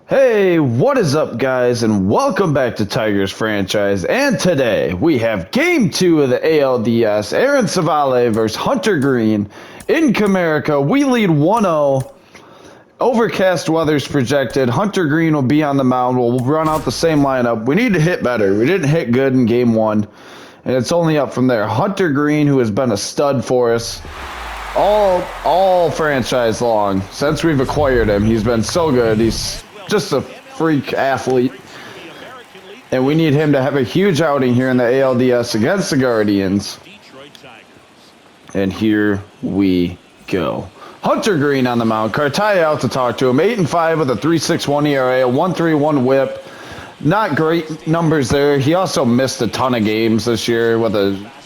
Hey, what is up, guys, and welcome back to Tigers Franchise. And today we have Game 2 of the ALDS, Aaron Savale versus Hunter Green in Comerica. We lead 1-0. Overcast weather's projected. Hunter Green will be on the mound. We'll run out the same lineup. We need to hit better. We didn't hit good in Game 1, and it's only up from there. Hunter Green, who has been a stud for us all franchise long since we've acquired him. He's been so good. He's just a freak athlete, and we need him to have a huge outing here in the ALDS against the Guardians. And here we go. Hunter Green on the mound. Cartaya out to talk to him. 8-5 with a 3.61 ERA, a 1.31 WHIP. Not great numbers there. He also missed a ton of games this year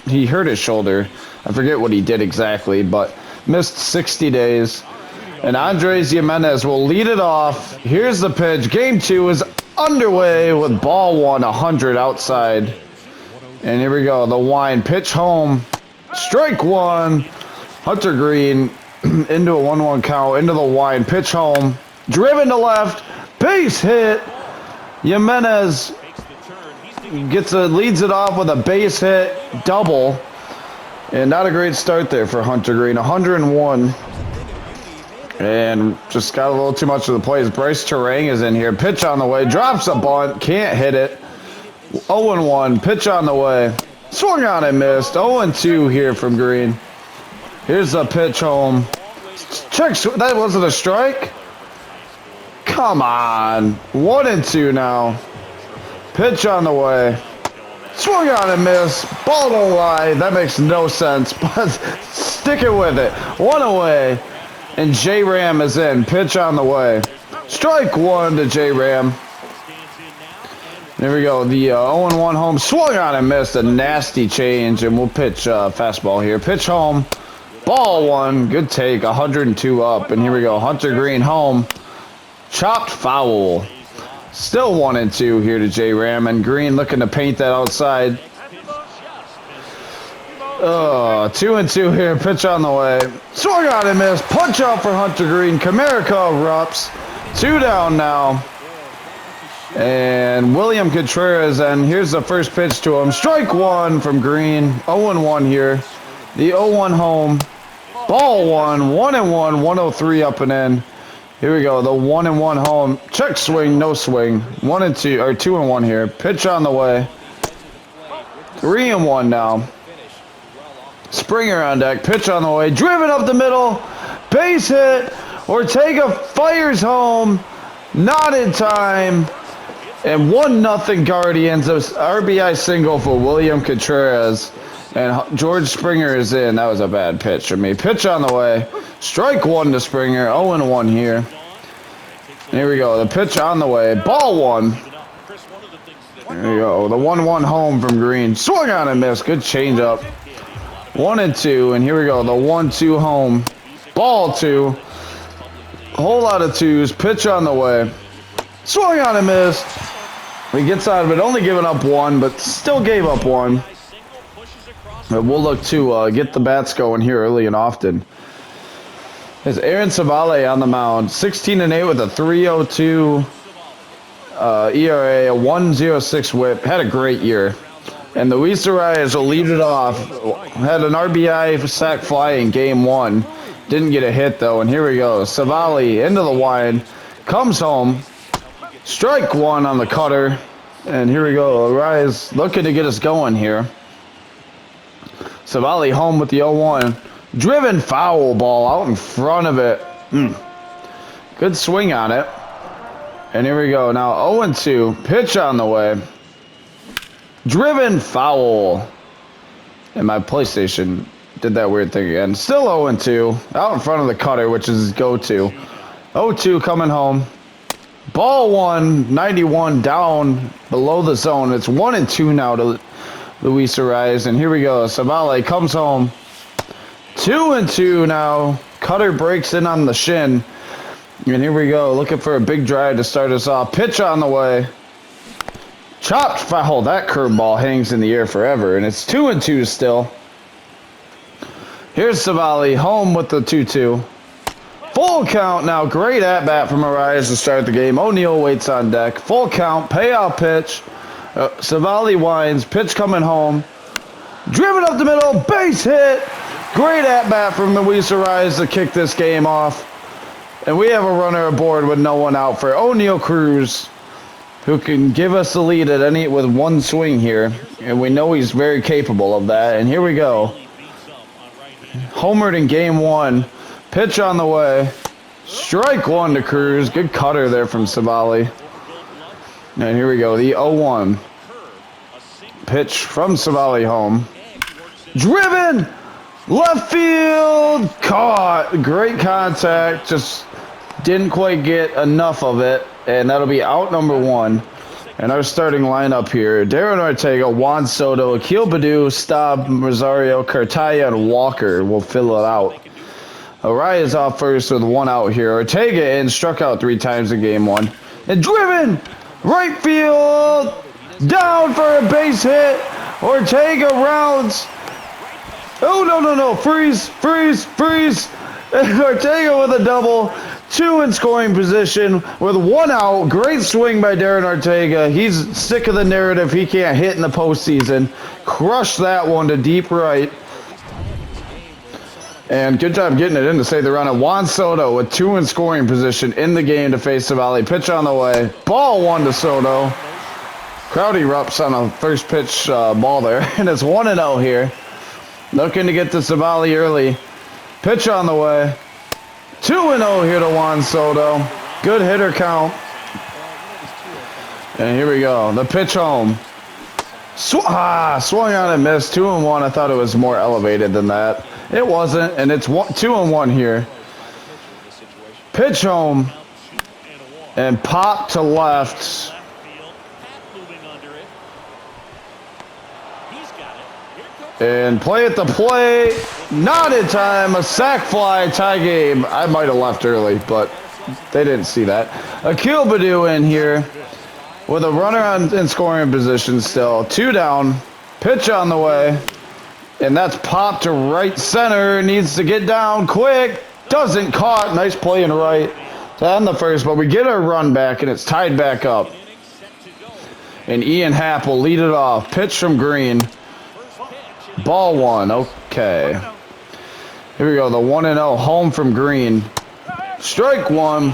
he hurt his shoulder. I forget what he did exactly, but missed 60 days. And Andres Jimenez will lead it off. Here's the pitch. Game 2 is underway with ball 1, 100 outside. And here we go. The wind. Pitch home. Strike 1. Hunter Green into a 1-1 count. Into the wind. Pitch home. Driven to left. Base hit. Jimenez leads it off with a base hit. Double. And not a great start there for Hunter Green. 101. And just got a little too much of the plays. Bryce Terang is in here. Pitch on the way. Drops a bunt. Can't hit it. 0-1. Pitch on the way. Swung on and missed. 0-2 here from Green. Here's the pitch home. Check. That wasn't a strike? Come on. 1-2 now. Pitch on the way. Swung on and missed. Ball don't lie. That makes no sense. But sticking with it. 1 away. And J-Ram is in. Pitch on the way. Strike 1 to J-Ram. There we go. The 0-1 home. Swung on and missed. A nasty change. And we'll pitch fastball here. Pitch home. Ball 1. Good take. 102 up. And here we go. Hunter Green home. Chopped foul. Still 1-2 here to J-Ram. And Green looking to paint that outside. 2-2 here. Pitch on the way. Swung on and missed. Punch out for Hunter Green. Comerica erupts. 2 down now. And William Contreras. And here's the first pitch to him. Strike 1 from Green. 0-1 here. The 0-1 home. Ball 1. 1-1. 103 up and in. Here we go. The 1-1 home. Check swing. No swing. 1-2 or 2-1 here. Pitch on the way. 3-1 now. Springer on deck. Pitch on the way. Driven up the middle. Base hit. Ortega fires home. Not in time. And 1-0 Guardians. RBI single for William Contreras. And George Springer is in. That was a bad pitch for me. Pitch on the way. Strike 1 to Springer. 0-1 here. Here we go. The pitch on the way. Ball 1. There we go. The 1-1 home from Green. Swung on and missed. Good changeup. 1-2, and here we go. The 1-2 home. Ball 2. Whole lot of 2s. Pitch on the way. Swung on and missed. He gets out of it. Only giving up 1, but still gave up 1. But we'll look to get the bats going here early and often. It's Aaron Savale on the mound. 16-8 with a 3.02 ERA, a 1.06 WHIP. Had a great year. And Luis Arias will lead it off. Had an RBI sac fly in Game 1. Didn't get a hit, though. And here we go. Savale into the wind. Comes home. Strike 1 on the cutter. And here we go. Arias looking to get us going here. Savale home with the 0-1. Driven foul ball out in front of it. Good swing on it. And here we go. Now 0-2. Pitch on the way. Driven foul. And my PlayStation did that weird thing again. Still 0-2. Out in front of the cutter, which is his go-to. 0-2 coming home. Ball 1. 91 down below the zone. It's 1-2 now to Luis Arias. And here we go. Savale comes home. 2-2 now. Cutter breaks in on the shin. And here we go. Looking for a big drive to start us off. Pitch on the way. Chopped foul. That curveball hangs in the air forever. And it's 2-2 still. Here's Savale home with the 2-2. Full count now. Great at-bat from Arias to start the game. O'Neill waits on deck. Full count. Payoff pitch. Savali winds. Pitch coming home. Driven up the middle. Base hit. Great at-bat from Luis Arias to kick this game off. And we have a runner aboard with no one out for O'Neill Cruz, who can give us the lead at any with one swing here. And we know he's very capable of that. And here we go. Homered in game one. Pitch on the way. Strike one to Cruz. Good cutter there from Savali. And here we go. The 0-1. Pitch from Savali home. Driven! Left field! Caught! Great contact. Just didn't quite get enough of it. And that'll be out number one. And our starting lineup here: Darren Ortega, Juan Soto, Akil Baddoo, Staub, Rosario, Cartaya, and Walker will fill it out. Arias off first with one out here. Ortega in, struck out 3 times in game one. And driven! Right field! Down for a base hit! Ortega rounds. Oh, no. Freeze! And Ortega with a double. 2 in scoring position with 1 out. Great swing by Darren Ortega. He's sick of the narrative he can't hit in the postseason. Crushed that one to deep right. And good job getting it in to save the run. Juan Soto with 2 in scoring position in the game to face Savali. Pitch on the way. Ball 1 to Soto. Crowd erupts on a first pitch ball there. And it's 1-0 here. Looking to get to Savali early. Pitch on the way. 2-0 here to Juan Soto. Good hitter count. And here we go. The pitch home. Swung on and missed. 2-1. I thought it was more elevated than that. It wasn't, and it's 2-1 here. Pitch home. And pop to left. And play at the plate. Not in time. A sac fly, tie game. I might have left early, but they didn't see that. Akil Baddoo in here with a runner in scoring position still. 2 down. Pitch on the way. And that's popped to right center. Needs to get down quick. Doesn't caught. Nice play in right to end the first, but we get our run back, and it's tied back up. And Ian Happ will lead it off. Pitch from Green. Ball 1. Okay. Here we go. The 1-0 home from Green. Strike 1.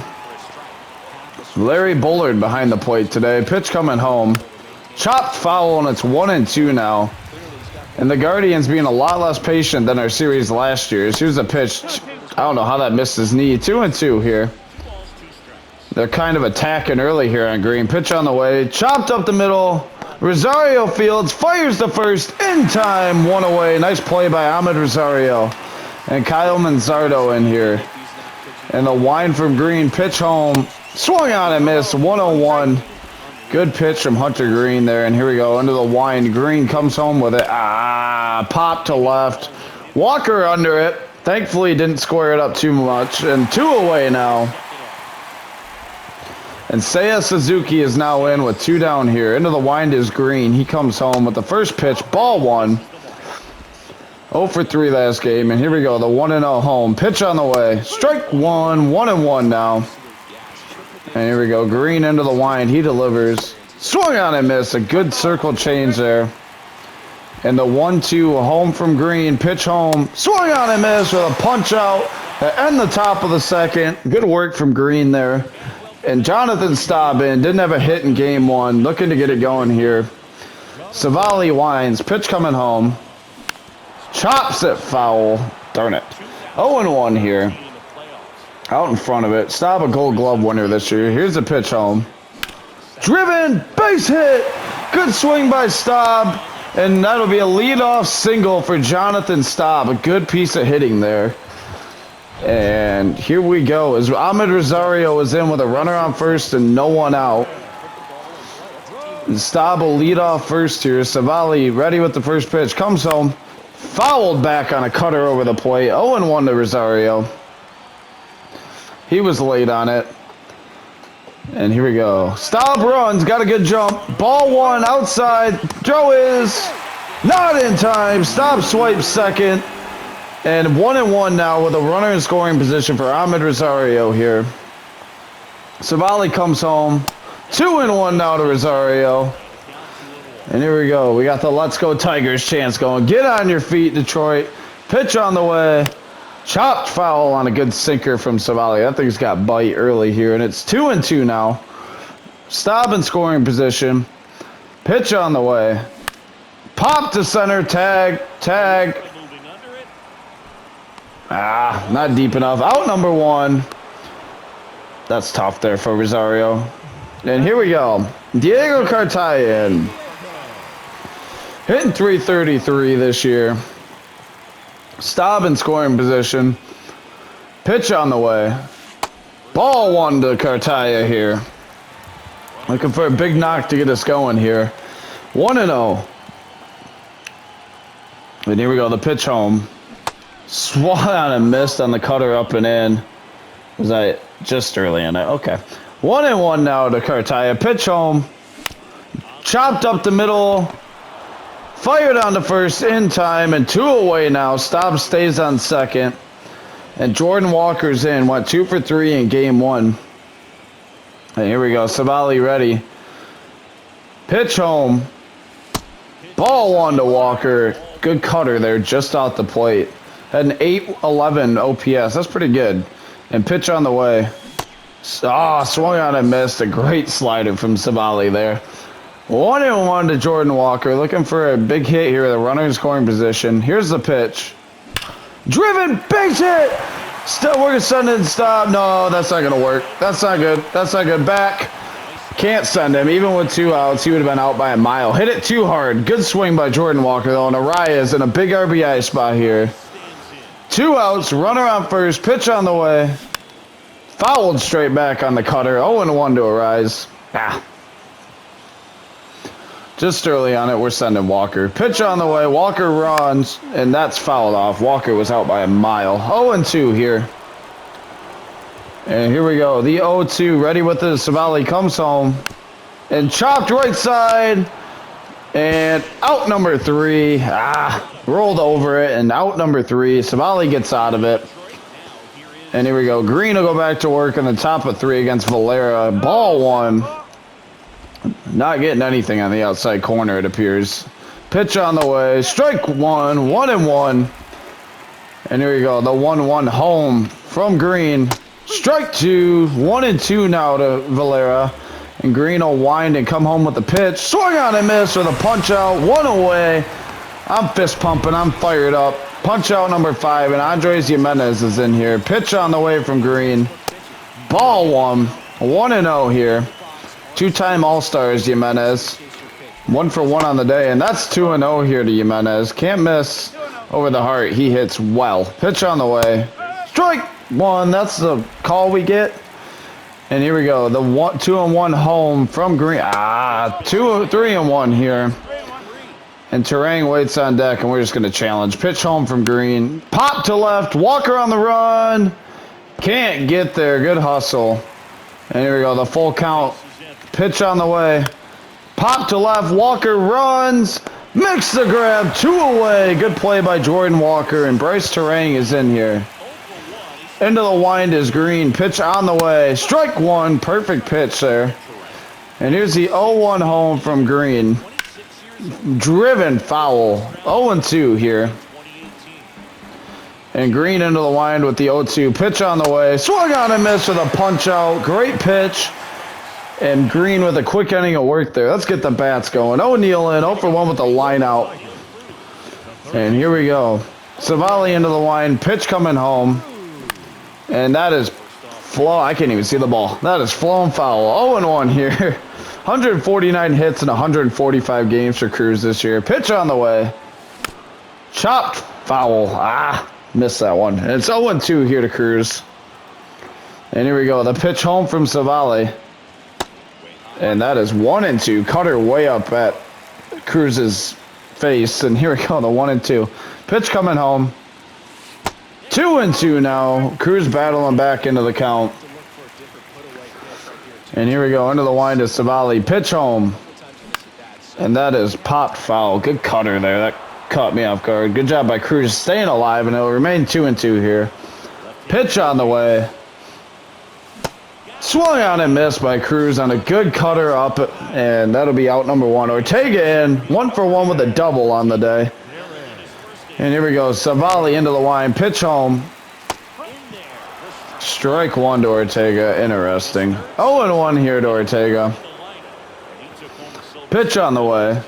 Larry Bullard behind the plate today. Pitch coming home. Chopped foul, and it's 1-2 now. And the Guardians being a lot less patient than our series last year. Here's a pitch. I don't know how that missed his knee. 2-2 here. They're kind of attacking early here on Green. Pitch on the way. Chopped up the middle. Rosario fields. Fires the first in time. 1 away. Nice play by Ahmed Rosario. And Kyle Manzardo in here. And the wind from Green. Pitch home. Swung on and missed. 101. Good pitch from Hunter Green there. And here we go. Into the wind. Green comes home with it. Pop to left. Walker under it. Thankfully didn't square it up too much. And 2 away now. And Seiya Suzuki is now in with 2 down here. Into the wind is Green. He comes home with the first pitch. Ball 1. 0 for 3 last game. And here we go. The 1-0 home. Pitch on the way. Strike 1. 1-1 now. And here we go. Green into the wind. He delivers. Swung on and missed. A good circle change there. And the 1-2 home from Green. Pitch home. Swung on and missed with a punch out to end the top of the second. Good work from Green there. And Jonathan Staub didn't have a hit in game 1. Looking to get it going here. Savali winds. Pitch coming home. Chops it foul. Darn it. 0-1 here. Out in front of it. Staub a Gold Glove winner this year. Here's the pitch home. Driven. Base hit. Good swing by Staub. And that'll be a leadoff single for Jonathan Staub. A good piece of hitting there. And here we go. As Ahmed Rosario is in with a runner on first and no one out. And Staub will lead off first here. Savali ready with the first pitch. Comes home. Fouled back on a cutter over the plate. 0-1 to Rosario. He was late on it. And here we go. Staub runs. Got a good jump. Ball 1 outside. Throw is not in time. Staub swipes second. And 1-1 now with a runner in scoring position for Ahmed Rosario here. Savali comes home. 2-1 now to Rosario. And here we go. We got the Let's Go Tigers chance going. Get on your feet, Detroit. Pitch on the way. Chopped foul on a good sinker from Savali. That thing's got bite early here. And it's 2-2 now. Stop in scoring position. Pitch on the way. Pop to center. Tag. Not deep enough. Out number 1. That's tough there for Rosario. And here we go. Diego Cartaya hitting .333 this year. Stop in scoring position. Pitch on the way. Ball 1 to Cartaya here. Looking for a big knock to get us going here. 1-0. And here we go. The pitch home. Swung on and missed on the cutter up and in. Was I just early in it? Okay. 1-1 now to Cartaya. Pitch home. Chopped up the middle. Fired on the first in time. And 2 away now. Stop stays on second. And Jordan Walker's in. Went 2 for 3 in game 1. And here we go. Savali ready. Pitch home. Ball 1 to Walker. Good cutter there just out the plate. Had an 811 OPS. That's pretty good. And pitch on the way. Swung on and missed. A great slider from Savali there. 1-1 to Jordan Walker. Looking for a big hit here with a runner in scoring position. Here's the pitch. Driven. Big hit. Still, we're going to send it and stop. No, that's not going to work. That's not good. That's not good. Back. Can't send him. Even with 2 outs, he would have been out by a mile. Hit it too hard. Good swing by Jordan Walker, though. And Arias in a big RBI spot here. 2 outs. Runner on first. Pitch on the way. Fouled straight back on the cutter. 0-1 to Arias. Just early on it, we're sending Walker. Pitch on the way. Walker runs, and that's fouled off. Walker was out by a mile. 0-2 here. And here we go. The 0-2 ready with the Savali comes home. And chopped right side. And out number 3. Rolled over it. And out number 3. Savali gets out of it. And here we go. Green will go back to work in the top of 3 against Valera. Ball 1. Not getting anything on the outside corner, it appears. Pitch on the way. Strike 1. 1-1. And here we go. The 1-1 home from Green. Strike 2. 1-2 now to Valera. And Green will wind and come home with the pitch. Swung on and missed with a punch out. 1 away. I'm fist pumping. I'm fired up. Punch out number 5. And Andres Jimenez is in here. Pitch on the way from Green. Ball 1. 1-0 here. 2-time All-Stars Jimenez. 1 for 1 on the day. And that's 2-0 here to Jimenez. Can't miss over the heart. He hits well. Pitch on the way. Strike 1. That's the call we get. And here we go. The 2-1 home from Green. 3-1 here. And Terang waits on deck, and we're just going to challenge. Pitch home from Green. Pop to left. Walker on the run. Can't get there. Good hustle. And here we go. The full count. Pitch on the way. Pop to left. Walker runs. Makes the grab. 2 away. Good play by Jordan Walker. And Bryce Terang is in here. Into the wind is Green. Pitch on the way. Strike 1. Perfect pitch there. And here's the 0-1 home from Green. Driven foul. 0-2 here. And Green into the wind with the 0-2. Pitch on the way. Swung on and missed with a punch out. Great pitch. And Green with a quick inning of work there. Let's get the bats going. O'Neal in. 0 for 1 with the line out. And here we go. Savali into the wind. Pitch coming home. And that is I can't even see the ball. That is flown foul. 0-1 here. 149 hits in 145 games for Cruz this year. Pitch on the way. Chopped foul. Missed that one. And it's 0-2 here to Cruz. And here we go. The pitch home from Savali. And that is 1-2. Cutter way up at Cruz's face. And here we go. The 1-2. Pitch coming home. 2-2 now. Cruz battling back into the count. And here we go. Into the wind is Savali. Pitch home. And that is popped foul. Good cutter there. That caught me off guard. Good job by Cruz staying alive, and it'll remain 2-2 here. Pitch on the way. Swung on and missed by Cruz on a good cutter up, and that'll be out number 1. Ortega in, 1 for 1 with a double on the day. And here we go, Savali into the line, pitch home. Strike 1 to Ortega, interesting. 0-1 here to Ortega. Pitch on the way.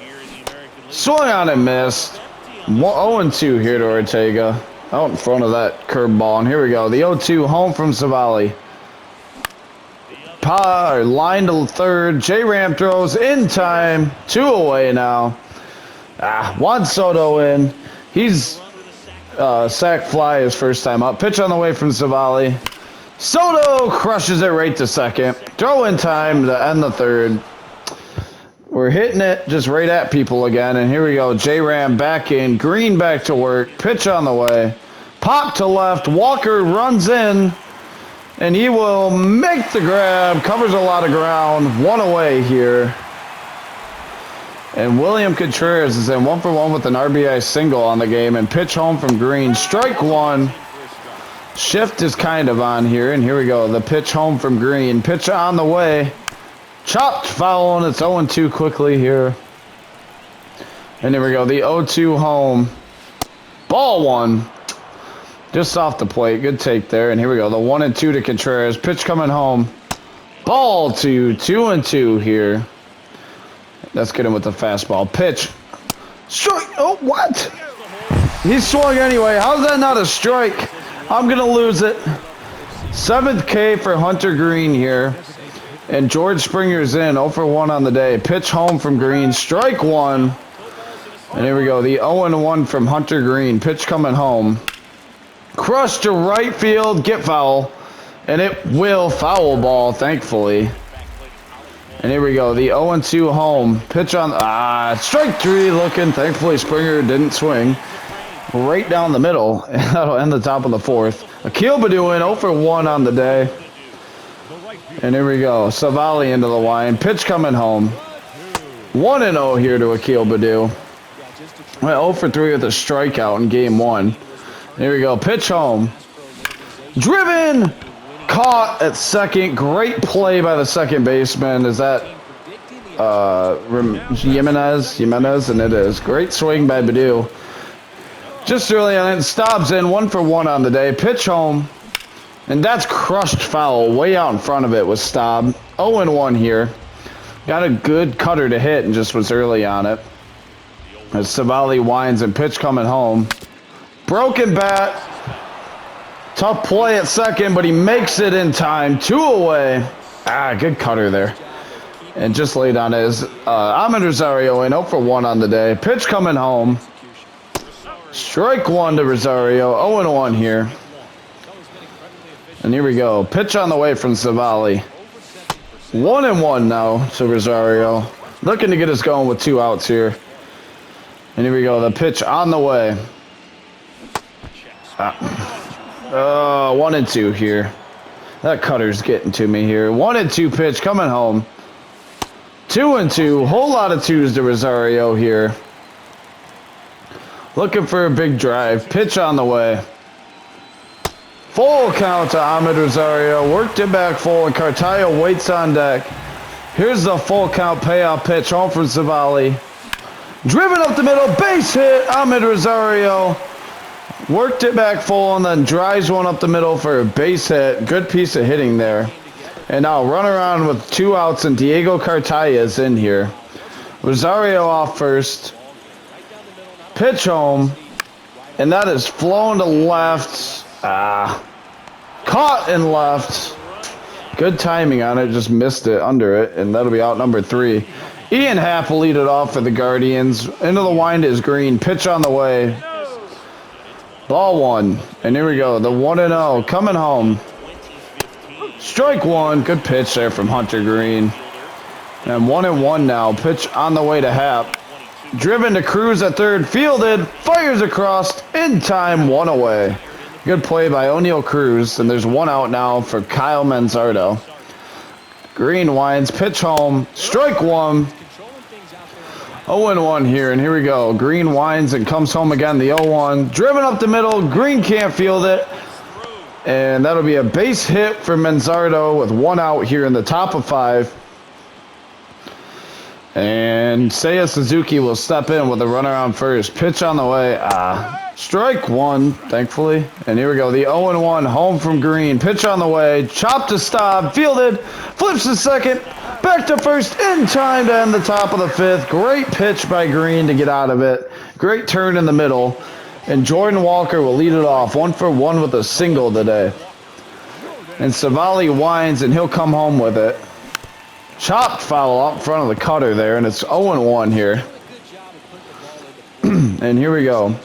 Swung on and missed. 0-2 here to Ortega. Out in front of that curveball, and here we go, the 0-2 home from Savali. Line to third. J-Ram throws in time. 2 away now. Juan Soto in. He's sack fly his first time up. Pitch on the way from Savali. Soto crushes it right to second. Throw in time to end the third. We're hitting it just right at people again. And here we go. J-Ram back in. Green back to work. Pitch on the way. Pop to left. Walker runs in. And he will make the grab, covers a lot of ground, 1 away here. And William Contreras is in 1 for 1 with an RBI single on the game, and pitch home from Green. Strike 1. Shift is kind of on here, and here we go. The pitch home from Green. Pitch on the way. Chopped foul, and it's 0-2 quickly here. And here we go. The 0-2 home. Ball 1. Just off the plate. Good take there. And here we go. The 1-2 to Contreras. Pitch coming home. Ball 2. 2-2 here. Let's get him with the fastball. Pitch. Strike. Oh, what? He swung anyway. How's that not a strike? I'm going to lose it. 7th K for Hunter Green here. And George Springer's in. 0 for 1 on the day. Pitch home from Green. Strike 1. And here we go. The 0-1 from Hunter Green. Pitch coming home. Crush to right field, get foul, and it will foul ball, thankfully. And here we go, the 0-2 home. Pitch on, strike 3 looking. Thankfully, Springer didn't swing. Right down the middle, and that'll end the top of the 4th. Akil Baddoo in 0 for 1 on the day. And here we go, Savali into the line. Pitch coming home. 1-0 here to Akil Baddoo. Went 0 for 3 with a strikeout in game 1. Here we go. Pitch home. Driven. Caught at second. Great play by the second baseman. Is that Jimenez? Jimenez, and it is. Great swing by Baddoo. Just early on it. Stobbs in. 1 for 1 on the day. Pitch home. And that's crushed foul. Way out in front of it was Staub. 0-1 here. Got a good cutter to hit and just was early on it. As Savali winds and pitch coming home. Broken bat. Tough play at second, but he makes it in time. 2 away. Good cutter there. And just laid on his Ahmed Rosario in 0 for 1 on the day. Pitch coming home. Strike 1 to Rosario. 0-1 here. And here we go. Pitch on the way from Savali. 1-1 now to Rosario. Looking to get us going with 2 outs here. And here we go. The pitch on the way. 1-2 here. That cutter's getting to me here. 1-2 pitch coming home. 2-2. Whole lot of 2s to Rosario here. Looking for a big drive. Pitch on the way. Full count to Ahmed Rosario. Worked it back full, and Cartaya waits on deck. Here's the full count payoff pitch home from Savali. Driven up the middle. Base hit. Ahmed Rosario. Worked it back full and then drives one up the middle for a base hit. Good piece of hitting there. And now run around with 2 outs, and Diego Cartaya is in here. Rosario off first. Pitch home. And that is flown to left. Caught in left. Good timing on it. Just missed it under it. And that'll be out number 3. Ian Happ will lead it off for the Guardians. Into the wind is Green. Pitch on the way. Ball 1. And here we go. The 1-0 coming home. Strike 1. Good pitch there from Hunter Green. And 1-1 now. Pitch on the way to Happ. Driven to Cruz at third. Fielded. Fires across. In time. 1 away. Good play by O'Neal Cruz. And there's 1 out now for Kyle Manzardo. Green winds. Pitch home. Strike 1. 0-1 here, and here we go. Green winds and comes home again. The 0-1. Driven up the middle. Green can't field it. And that'll be a base hit for Manzardo with 1 out here in the top of 5. And Seiya Suzuki will step in with a runner on first. Pitch on the way. Strike 1, thankfully. And here we go. The 0-1 home from Green. Pitch on the way. Chop to stop. Fielded. Flips to second. Back to first in time to end the top of the 5th. Great pitch by Green to get out of it. Great turn in the middle. And Jordan Walker will lead it off. 1 for 1 with a single today. And Savali winds and he'll come home with it. Chopped foul up front of the cutter there, and it's 0-1 here. And here we go.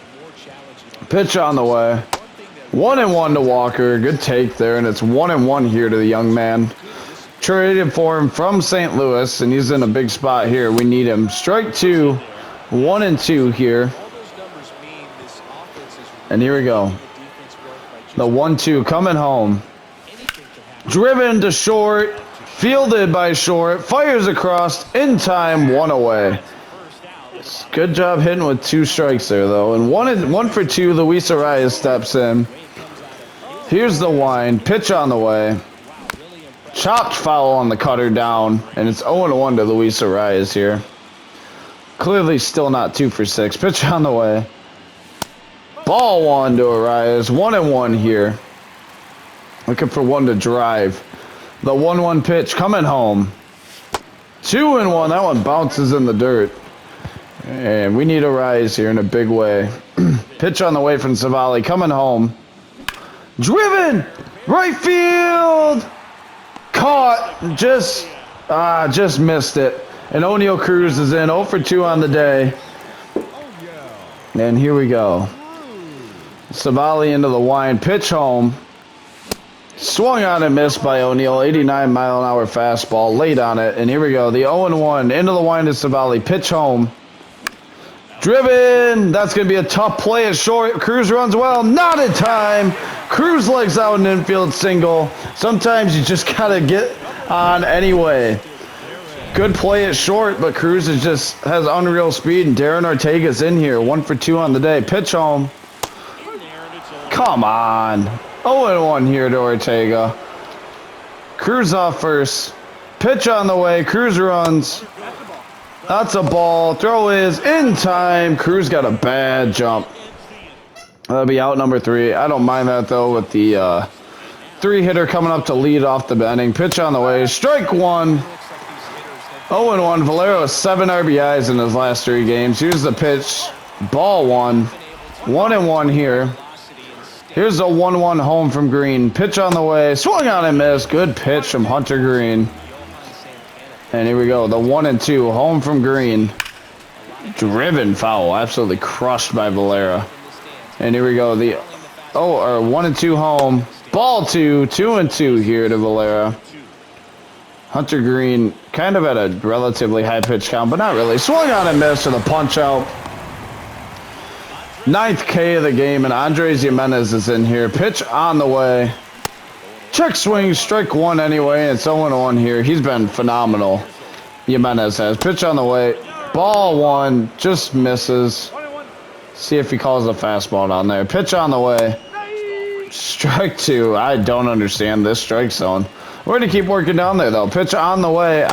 Pitch on the way. 1-1 to Walker. Good take there, and it's 1-1 here to the young man. Traded for him from St. Louis, and he's in a big spot here. We need him. Strike 2. 1-2 here. And here we go. The 1-2 coming home. Driven to short. Fielded by short. Fires across. In time. 1 away. Good job hitting with 2 strikes there, though. And 1 for 2. Luis Arias steps in. Here's the wind. Pitch on the way. Chopped foul on the cutter down. And it's 0-1 to Luis Arias here. Clearly still not 2 for 6. Pitch on the way. Ball 1 to Arias. 1-1 here. Looking for 1 to drive. The 1-1 pitch coming home. 2-1. That one bounces in the dirt. And we need a rise here in a big way. Pitch on the way from Savali. Coming home. Driven. Right field. Caught. Just missed it. And O'Neal Cruz is in 0 for 2 on the day. And here we go. Savali into the wind. Pitch home. Swung on and missed by O'Neal. 89-mile-an-hour fastball. Late on it. And here we go. The 0-1. Into the wind to Savali. Pitch home. Driven. That's going to be a tough play at short. Cruz runs well. Not in time. Cruz legs out an infield single. Sometimes you just got to get on anyway. Good play at short, but Cruz has unreal speed. And Darren Ortega's in here. 1 for 2 on the day. Pitch home. Come on. 0-1 here to Ortega. Cruz off first. Pitch on the way. Cruz runs. That's a ball. Throw is in time. Cruz got a bad jump. That'll be out number 3. I don't mind that, though, with the 3-hitter coming up to lead off the inning. Pitch on the way. Strike 1. 0-1. Valero has 7 RBIs in his last 3 games. Here's the pitch. Ball 1. 1-1 here. Here's a 1-1 home from Green. Pitch on the way. Swung on and missed. Good pitch from Hunter Green. And here we go. The 1-2 home from Green. Driven foul. Absolutely crushed by Valera. And here we go. The 1-2 home. Ball 2. 2-2 here to Valera. Hunter Green kind of at a relatively high pitch count, but not really. Swung on and missed to the punch out. 9th K of the game, and Andres Jimenez is in here. Pitch on the way. Check swing, strike 1 anyway, and it's 0-1 here. He's been phenomenal. Jimenez has. Pitch on the way. Ball 1, just misses. See if he calls a fastball down there. Pitch on the way. Strike 2. I don't understand this strike zone. We're going to keep working down there, though. Pitch on the way.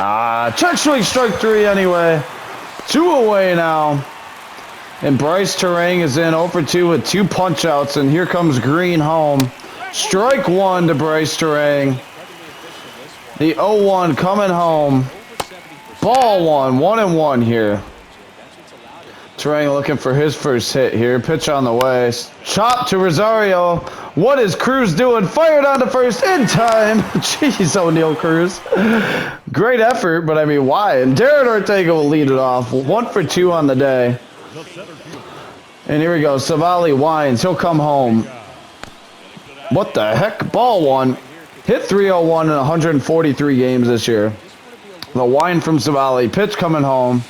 Check swing, strike 3 anyway. 2 away now. And Bryce Terang is in 0 for 2 with 2 punch-outs. And here comes Green home. Strike 1 to Bryce Terang. The 0-1 coming home. Ball 1. 1-1 here. Terang looking for his first hit here. Pitch on the way. Chop to Rosario. What is Cruz doing? Fired on to first in time. Jeez, O'Neal Cruz. Great effort, but I mean, why? And Darren Ortega will lead it off. 1 for 2 on the day. And here we go. Savali winds. He'll come home. What the heck? Ball 1. Hit .301 in 143 games this year. The wind from Savali. Pitch coming home.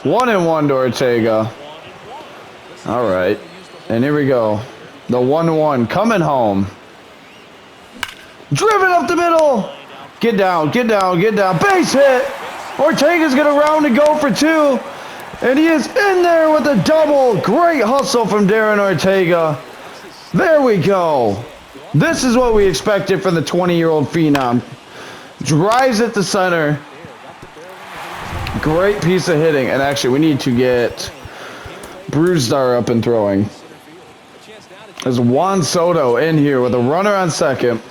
1-1 to Ortega. All right. And here we go. The 1-1 coming home. Driven up the middle. Get down, get down, get down. Base hit. Ortega's going to round and go for 2. And he is in there with a double. Great hustle from Darren Ortega. There we go. This is what we expected from the 20-year-old phenom. Drives it to center. Great piece of hitting. And actually, we need to get Bruzdar up and throwing. There's Juan Soto in here with a runner on second.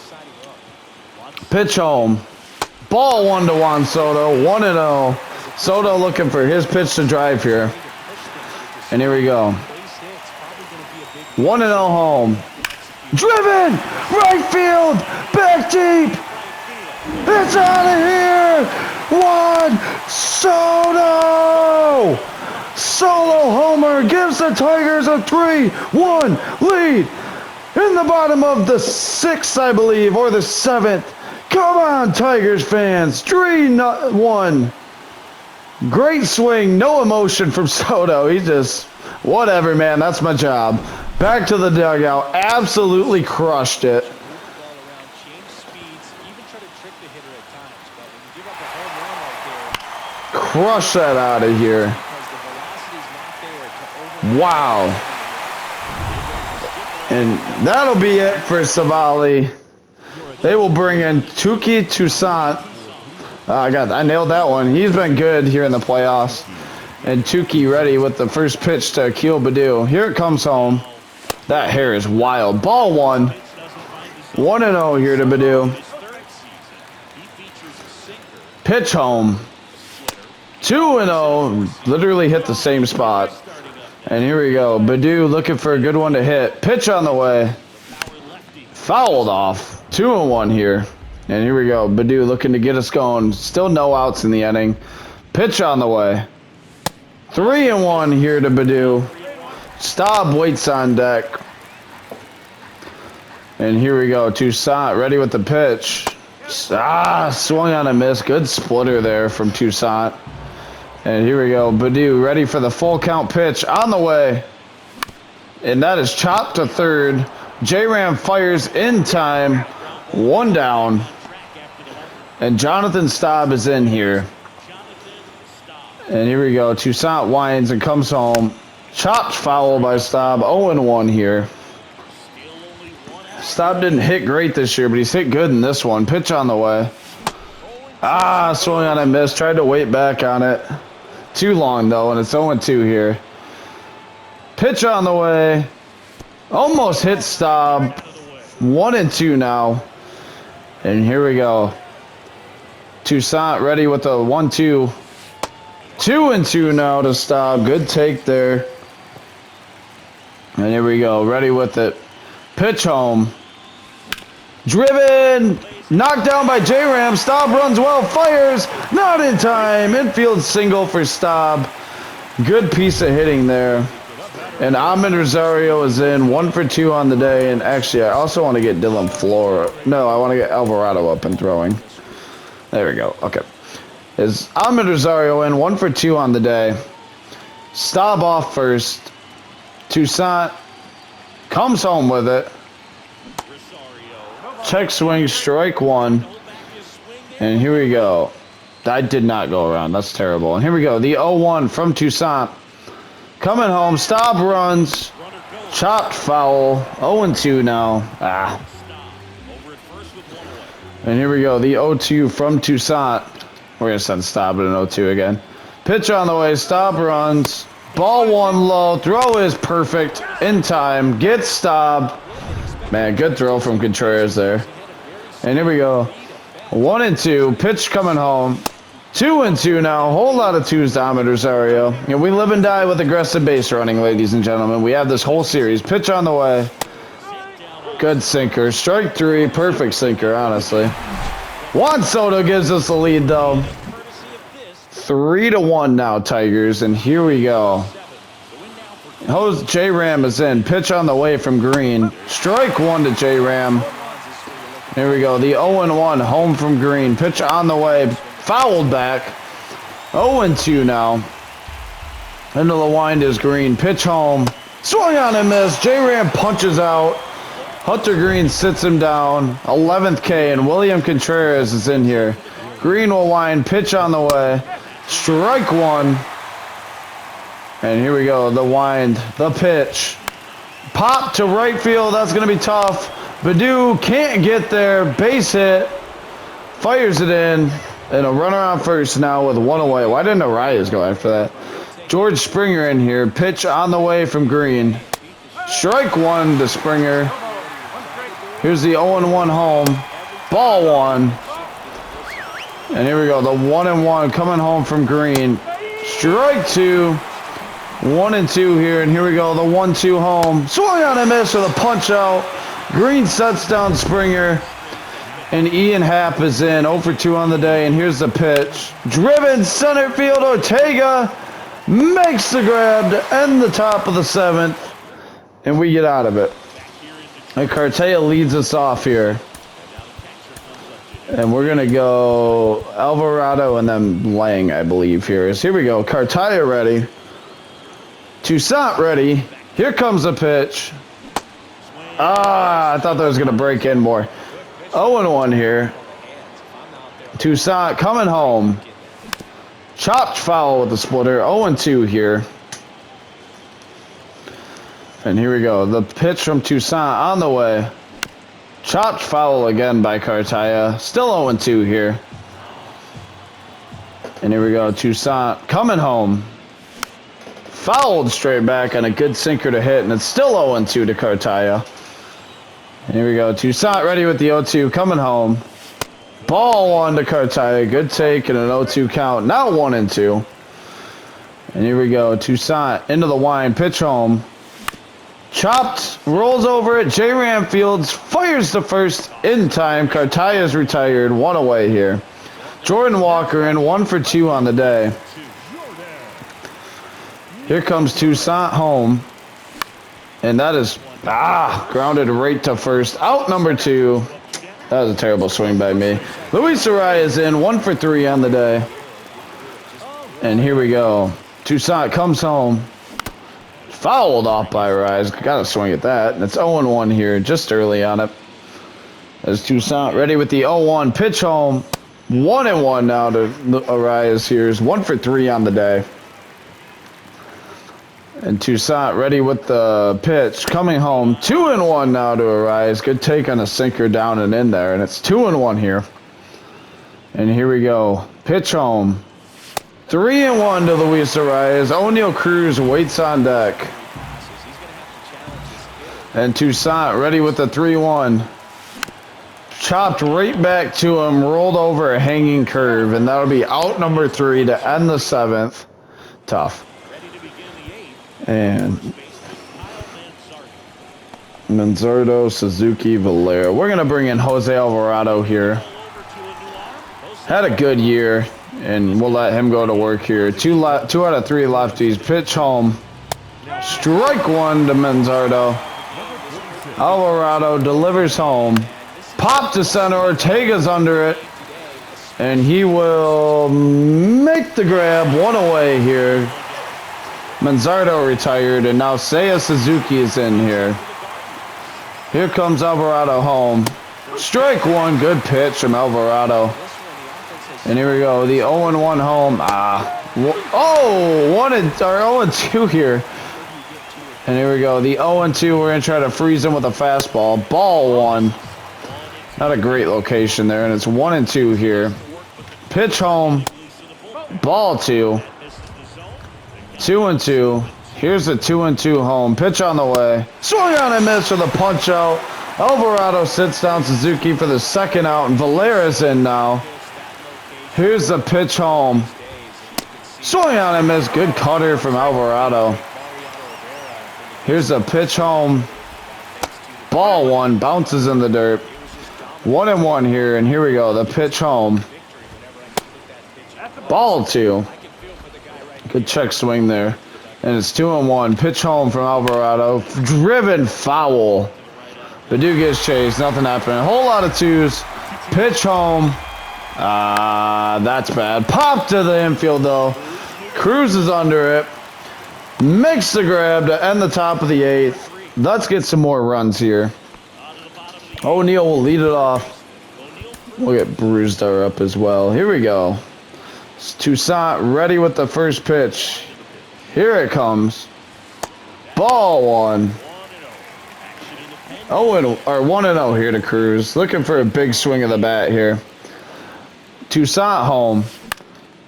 Pitch home. Ball 1 to Juan Soto. 1-0. Soto looking for his pitch to drive here. And here we go. 1-0 home. Driven! Right field! Back deep! It's out of here! Juan Soto! Solo homer gives the Tigers a 3-1 lead in the bottom of the 6th, I believe, or the 7th. Come on, Tigers fans. 3-1. Great swing, no emotion from Soto. He just, whatever, man, that's my job. Back to the dugout, absolutely crushed it. Crush that out of here. Wow. And that'll be it for Savali. They will bring in Tuki Toussaint. I nailed that one. He's been good here in the playoffs. And Tuki ready with the first pitch to Akil Baddoo. Here it comes home. That hair is wild. Ball 1. 1-0 here to Baddoo. Pitch home. 2-0. Literally hit the same spot. And here we go. Baddoo looking for a good one to hit. Pitch on the way. Fouled off. 2-1 here. And here we go. Baddoo looking to get us going. Still no outs in the inning. Pitch on the way. 3-1 here to Baddoo. Staub waits on deck. And here we go. Toussaint ready with the pitch. Swung on a miss. Good splitter there from Toussaint. And here we go. Baddoo ready for the full count pitch. On the way. And that is chopped to third. J-Ram fires in time. 1 down. And Jonathan Staub is in here. And here we go. Toussaint winds and comes home. Chopped foul by Staub. 0-1 here. Staub didn't hit great this year, but he's hit good in this one. Pitch on the way. Swung on a miss. Tried to wait back on it. Too long, though, and it's 0-2 here. Pitch on the way. Almost hit Staub. 1-2 now. And here we go. Toussaint ready with the 1-2. 2-2 now to Staub. Good take there. And here we go. Ready with it. Pitch home. Driven. Knocked down by J-Ram. Staub runs well. Fires. Not in time. Infield single for Staub. Good piece of hitting there. And Ahmed Rosario is in 1 for 2 on the day. And actually, I also want to get Dylan Flora. No, I want to get Alvarado up and throwing. There we go. Okay. Is Ahmed Rosario in 1 for 2 on the day. Staub off first. Toussaint comes home with it. Check swing, strike 1. And here we go. I did not go around. That's terrible. And here we go. The 0-1 from Toussaint. Coming home. Staub runs. Chopped foul. 0-2 now. And here we go. The 0-2 from Toussaint. We're going to send Staub at an 0-2 again. Pitch on the way. Staub runs. Ball 1 low. Throw is perfect. In time. Gets Staub. Man, good throw from Contreras there. And here we go. 1-2. Pitch coming home. 2-2 now. A whole lot of 2s to Ahmed Rosario. And we live and die with aggressive base running, ladies and gentlemen. We have this whole series. Pitch on the way. Good sinker. Strike 3. Perfect sinker, honestly. Juan Soto gives us the lead, though. 3-1 now, Tigers. And here we go. J-Ram is in. Pitch on the way from Green. Strike 1 to J-Ram. Here we go. The 0-1 home from Green. Pitch on the way. Fouled back. 0-2 now. Into the wind is Green. Pitch home. Swung on and missed. J-Ram punches out. Hunter Green sits him down. 11th K, and William Contreras is in here. Green will wind. Pitch on the way. Strike 1. And here we go. The wind. The pitch. Pop to right field. That's going to be tough. Badu can't get there. Base hit. Fires it in. And a runner on first now with one away. Why didn't Arias go after that? George Springer in here. Pitch on the way from Green. Strike one to Springer. Here's the 0-1 home. Ball one. And here we go. The 1-1 coming home from Green. Strike two. 1-2 here. And here we go. The 1-2 home. Swung on and miss with a punch out. Green sets down Springer. And Ian Happ is in. 0-2 on the day. And here's the pitch. Driven center field. Ortega makes the grab to end the top of the 7th. And we get out of it. And Cartaya leads us off here. And we're going to go Alvarado and then Lang, I believe, here. Here we go. Cartaya ready. Toussaint ready. Here comes the pitch. I thought that was going to break in more. 0-1 here. Toussaint coming home. Chopped foul with the splitter. 0-2 here. And here we go. The pitch from Toussaint on the way. Chopped foul again by Cartaya. Still 0-2 here. And here we go. Toussaint coming home. Fouled straight back on a good sinker to hit. And it's still 0-2 to Cartaya. And here we go. Toussaint ready with the 0-2 coming home. Ball one to Cartaya. Good take and an 0-2 count. Now 1-2. And here we go. Toussaint into the wind. Pitch home. Chopped, rolls over it. J. Ram Fields fires to first in time. Cartaya's retired. One away here. Jordan Walker in 1-2 on the day. Here comes Toussaint home. And that is, grounded right to first. Out number 2. That was a terrible swing by me. Luis Arias in 1-3 on the day. And here we go. Toussaint comes home. Fouled off by Arias. Got to swing at that. And it's 0-1 here, just early on it. As Toussaint ready with the 0-1 pitch home. 1-1 now to Arias here. Is 1-3 on the day. And Toussaint ready with the pitch. Coming home. 2-1 now to Arias. Good take on a sinker down and in there. And it's 2-1 here. And here we go. Pitch home. 3-1 to Luis Arias. O'Neal Cruz waits on deck. And Toussaint ready with the 3-1. Chopped right back to him. Rolled over a hanging curve. And that'll be out number 3 to end the 7th. Tough. And Manzardo, Suzuki, Valera. We're going to bring in Jose Alvarado here. Had a good year. And we'll let him go to work here. 2 out of 3 lefties. Pitch home. Strike one to Manzardo. Alvarado delivers home. Pop to center. Ortega's under it. And he will make the grab. One away here. Manzardo retired. And now Seiya Suzuki is in here. Here comes Alvarado home. Strike one. Good pitch from Alvarado. And here we go. The 0-1 home. 0-2 here. And here we go. The 0-2. We're going to try to freeze him with a fastball. Ball one. Not a great location there. And it's 1-2 here. Pitch home. Ball 2. 2-2. Here's the 2-2 home. Pitch on the way. Swung on and missed with a punch out. Alvarado sits down Suzuki for the second out. And Valera's in now. Here's the pitch home. Swung on and missed. Good cutter from Alvarado. Here's the pitch home. Ball one. Bounces in the dirt. 1-1 here. And here we go. The pitch home. Ball 2. Good check swing there. And it's 2-1. Pitch home from Alvarado. Driven foul. Badu gets chased. Nothing happened. A whole lot of 2s. Pitch home. That's bad. Pop to the infield, though. Cruz is under it. Makes the grab to end the top of the 8th. Let's get some more runs here. O'Neal will lead it off. We'll get Brewster up as well. Here we go. Toussaint ready with the first pitch. Here it comes. Ball one. 1-0 here to Cruz. Looking for a big swing of the bat here. Toussaint home.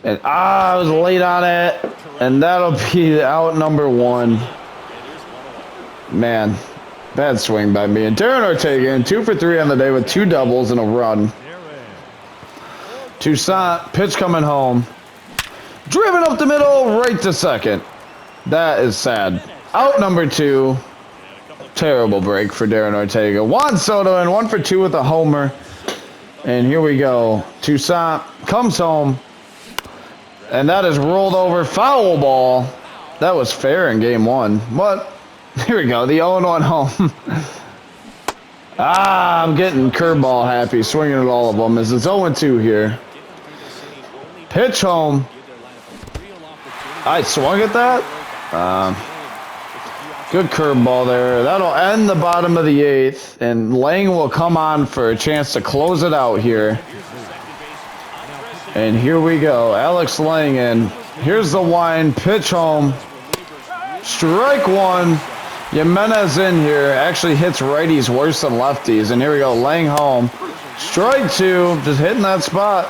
And I was late on it. And that'll be out number one. Man, bad swing by me. And Darren Ortega in 2 for 3 on the day with 2 doubles and a run. Toussaint, pitch coming home. Driven up the middle, right to second. That is sad. Out number 2. Terrible break for Darren Ortega. Juan Soto in 1 for 2 with a homer. And here we go. Toussaint comes home. And that is rolled over. Foul ball. That was fair in game 1. But here we go. The 0-1 home. I'm getting curveball happy. Swinging at all of them as it's 0-2 here. Pitch home. I swung at that. Good curveball there. That'll end the bottom of the 8th, and Lang will come on for a chance to close it out here. And here we go. Alex Lang in. Here's the wind. Pitch home. Strike 1. Jimenez in here. Actually hits righties worse than lefties. And here we go. Lang home. Strike 2. Just hitting that spot.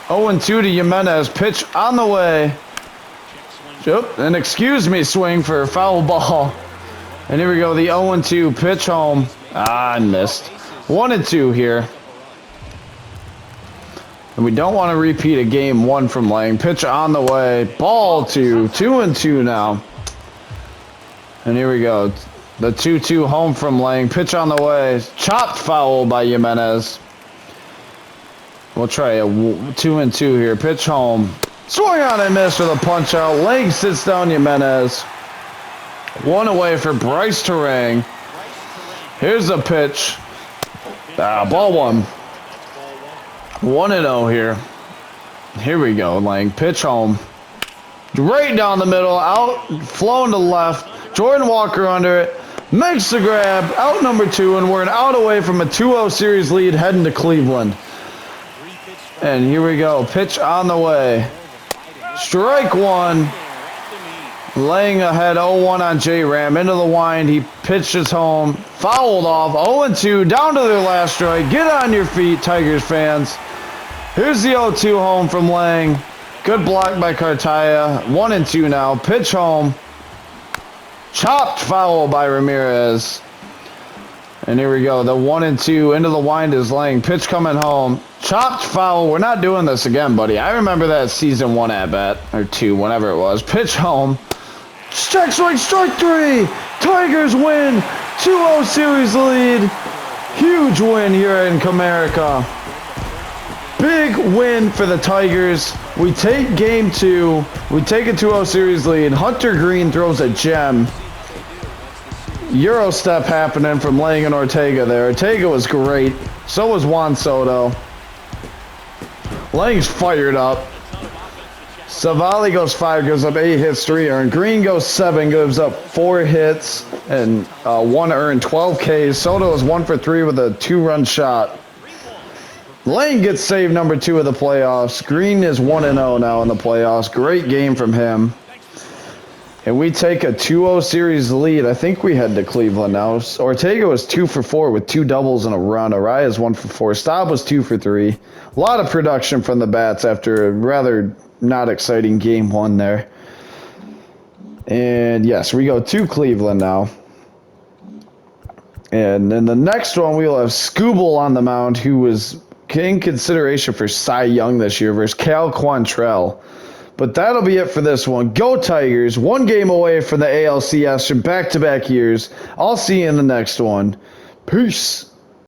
0-2 to Jimenez. Pitch on the way. Yep. And excuse me swing for a foul ball. And here we go, the 0-2 pitch home. I missed. 1-2 here. And we don't want to repeat a game 1 from Lang. Pitch on the way. Ball 2. 2-2 now. And here we go. The 2-2 home from Lang. Pitch on the way. Chopped foul by Jimenez. We'll try a 2-2 here. Pitch home. Swing on and miss with a punch out. Lang sits down Jimenez. 1 away for Bryce Terang. Here's the pitch. Ball 1. 1-0 here. Here we go, Lang. Pitch home. Right down the middle. Out, flowing to left. Jordan Walker under it. Makes the grab. Out number 2, and we're an out away from a 2-0 series lead heading to Cleveland. And here we go. Pitch on the way. Strike 1. Laying ahead 0-1 on J-Ram. Into the wind. He pitches home. Fouled off. 0-2. Down to their last strike. Get on your feet, Tigers fans. Here's the 0-2 home from Lang. Good block by Cartaya. 1-2 now. Pitch home. Chopped foul by Ramirez. And here we go. The 1-2 into the wind is Lang. Pitch coming home. Chopped foul. We're not doing this again, buddy. I remember that season 1 at bat. Or 2, whenever it was. Pitch home. Strike 3. Tigers win. 2-0 series lead. Huge win here in Comerica. Big win for the Tigers. We take game 2. We take a 2-0 series lead. Hunter Green throws a gem. Euro step happening from Lang and Ortega there. Ortega was great. So was Juan Soto. Lang's fired up. Savali goes 5, gives up 8 hits, 3 earned. Green goes 7, gives up 4 hits and 1 earned, 12 Ks. Soto is 1 for 3 with a 2-run shot. Lang gets save number 2 of the playoffs. Green is 1-0 now in the playoffs. Great game from him. And we take a 2-0 series lead. I think we head to Cleveland now. Ortega was 2 for 4 with 2 doubles and a run. Arias 1 for 4. Staub was 2 for 3. A lot of production from the bats after a rather not exciting game 1 there. And yes, we go to Cleveland now. And then the next one, we'll have Scooble on the mound, who was in consideration for Cy Young this year versus Cal Quantrell. But that'll be it for this one. Go Tigers. 1 game away from the ALCS from back-to-back years. I'll see you in the next one. Peace.